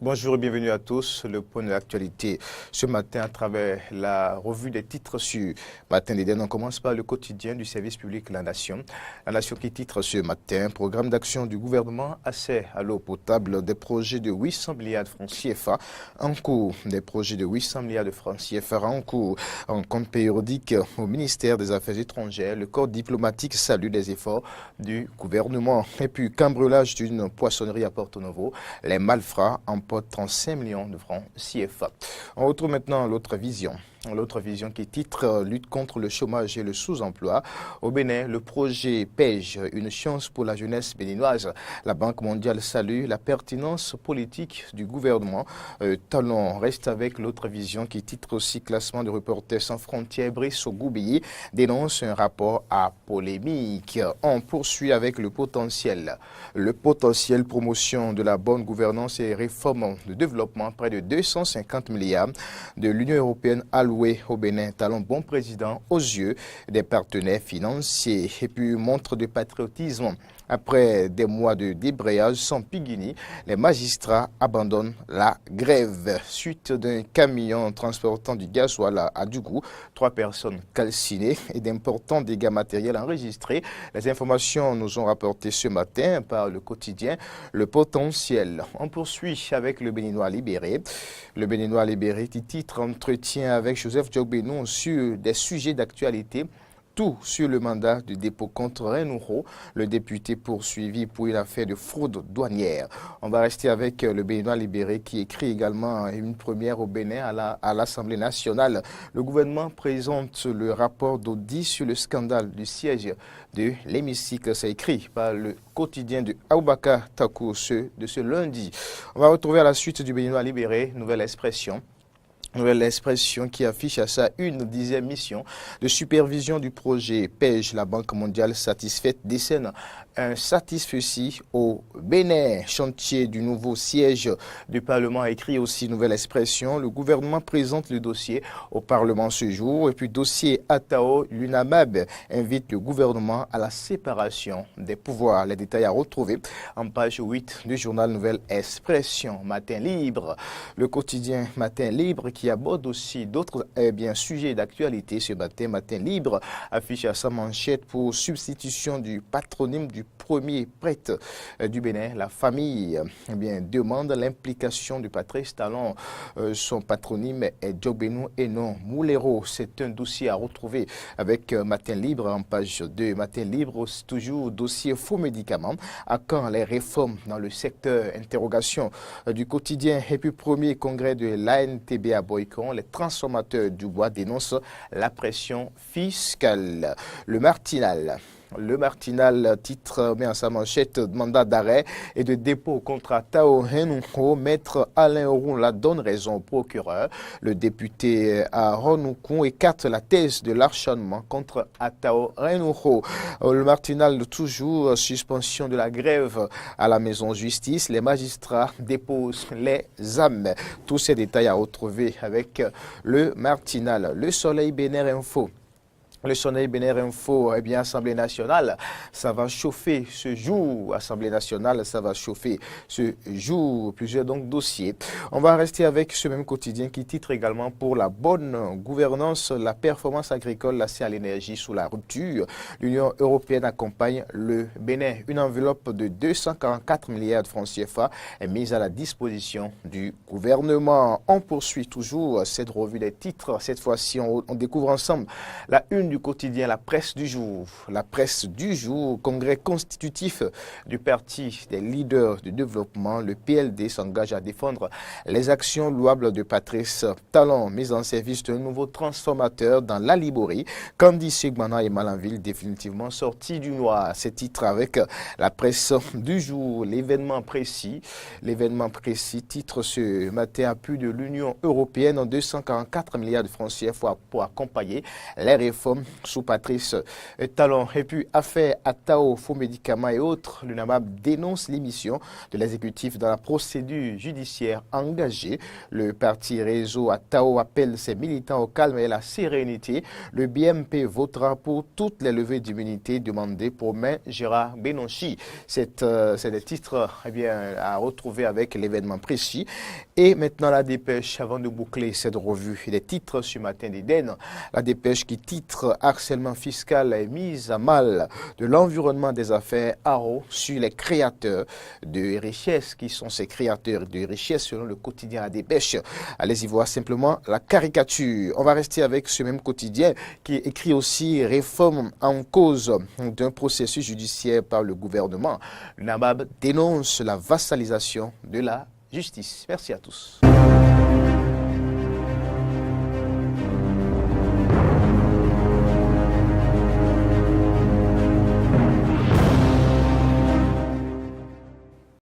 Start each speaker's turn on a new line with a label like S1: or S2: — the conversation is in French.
S1: Bonjour et bienvenue à tous. Le point de l'actualité ce matin à travers la revue des titres sur Matin d'Éden. On commence par le quotidien du service public La Nation. La Nation qui titre ce matin, programme d'action du gouvernement, accès à l'eau potable, des projets de 800 milliards de francs CFA en cours. Des projets de 800 milliards de francs CFA en cours. En compte périodique au ministère des Affaires étrangères, le corps diplomatique salue les efforts du gouvernement. Et puis, cambriolage d'une poissonnerie à Porto Novo. Les malfrats emportent 35 millions de francs CFA. On retrouve maintenant l'autre vision. L'autre vision qui titre Lutte contre le chômage et le sous-emploi. Au Bénin, le projet PEJ, une chance pour la jeunesse béninoise. La Banque mondiale salue la pertinence politique du gouvernement. Talon reste avec l'autre vision qui titre aussi classement de Reporters sans frontières. Brice Ogoubiyi dénonce un rapport à polémique. On poursuit avec le potentiel. Le potentiel promotion de la bonne gouvernance et réforme de développement, près de 250 milliards de l'Union européenne alloués au Bénin. Talon bon président aux yeux des partenaires financiers. Et puis montre de patriotisme. Après des mois de débrayage sans Piguini, les magistrats abandonnent la grève. Suite d'un camion transportant du gasoil à Dougou, 3 personnes calcinées et d'importants dégâts matériels enregistrés. Les informations nous ont rapportées ce matin par le quotidien Le Potentiel. On poursuit avec le Béninois libéré. Le Béninois libéré qui titre Entretien avec Joseph Djogbenou sur des sujets d'actualité. Tout sur le mandat de dépôt contre Renouho, le député poursuivi pour une affaire de fraude douanière. On va rester avec le Béninois libéré qui écrit également une première au Bénin à l'Assemblée nationale. Le gouvernement présente le rapport d'audit sur le scandale du siège de l'hémicycle. C'est écrit par le quotidien de Aboubakar Takou de ce lundi. On va retrouver à la suite du Béninois libéré, nouvelle expression. Nouvelle expression qui affiche à sa une 10e mission de supervision du projet PEJ. La Banque mondiale satisfaite décerne un satisfecit au Bénin. Chantier du nouveau siège du Parlement a écrit aussi nouvelle expression. Le gouvernement présente le dossier au Parlement ce jour. Et puis dossier Atao, l'UNAMAB invite le gouvernement à la séparation des pouvoirs. Les détails à retrouver en page 8 du journal Nouvelle Expression. Matin libre, le quotidien Matin libre qui aborde aussi d'autres sujets d'actualité ce matin. Matin libre affiche à sa manchette pour substitution du patronyme du premier prêtre du Bénin. La famille demande l'implication du Patrice Talon. Son patronyme est Djogbenou et non Moulero. C'est un dossier à retrouver avec Matin libre en page 2. Matin libre, toujours dossier faux médicaments. À quand les réformes dans le secteur? Interrogation du quotidien. Et puis premier congrès de l'ANTB à Boycon, les transformateurs du bois dénoncent la pression fiscale. Le Martinal titre met en sa manchette mandat d'arrêt et de dépôt contre Atao Renouho. Maître Alain Oroula donne raison au procureur. Le député à Renouho écarte la thèse de l'acharnement contre Atao Renouho. Le Martinal toujours suspension de la grève à la maison justice. Les magistrats déposent les âmes. Tous ces détails à retrouver avec le Martinal. Le Soleil Bénin Info. Le Soleil Bénin Info, Assemblée nationale, ça va chauffer ce jour. Assemblée nationale, ça va chauffer ce jour. Plusieurs donc dossiers. On va rester avec ce même quotidien qui titre également pour la bonne gouvernance, la performance agricole, l'accès à l'énergie sous la rupture. L'Union européenne accompagne le Bénin. Une enveloppe de 244 milliards de francs CFA est mise à la disposition du gouvernement. On poursuit toujours cette revue des titres. Cette fois-ci, on découvre ensemble la une du quotidien, la presse du jour. La presse du jour, congrès constitutif du parti des leaders du développement. Le PLD s'engage à défendre les actions louables de Patrice Talon, mise en service d'un nouveau transformateur dans la Liborie. Candy Segmana et Malanville définitivement sortis du noir. Ces titres avec la presse du jour. L'événement précis titre ce matin appui de l'Union européenne en 244 milliards de francs CFA pour accompagner les réformes sous Patrice Talon. Et puis, affaire à Tao, faux médicaments et autres, le NAMAB dénonce l'émission de l'exécutif dans la procédure judiciaire engagée. Le parti Réseau à Tao appelle ses militants au calme et à la sérénité. Le BMP votera pour toutes les levées d'immunité demandées pour Maître Gérard Benonchi. C'est des titres à retrouver avec l'événement précis. Et maintenant, la dépêche, avant de boucler cette revue, les titres ce matin d'Éden. La dépêche qui titre harcèlement fiscal et mise à mal de l'environnement des affaires Haro sur les créateurs de richesses. Qui sont ces créateurs de richesses selon le quotidien La Dépêche? Allez-y voir simplement la caricature. On va rester avec ce même quotidien qui écrit aussi réforme en cause d'un processus judiciaire par le gouvernement. Le NAMAB dénonce la vassalisation de la justice. Merci à tous.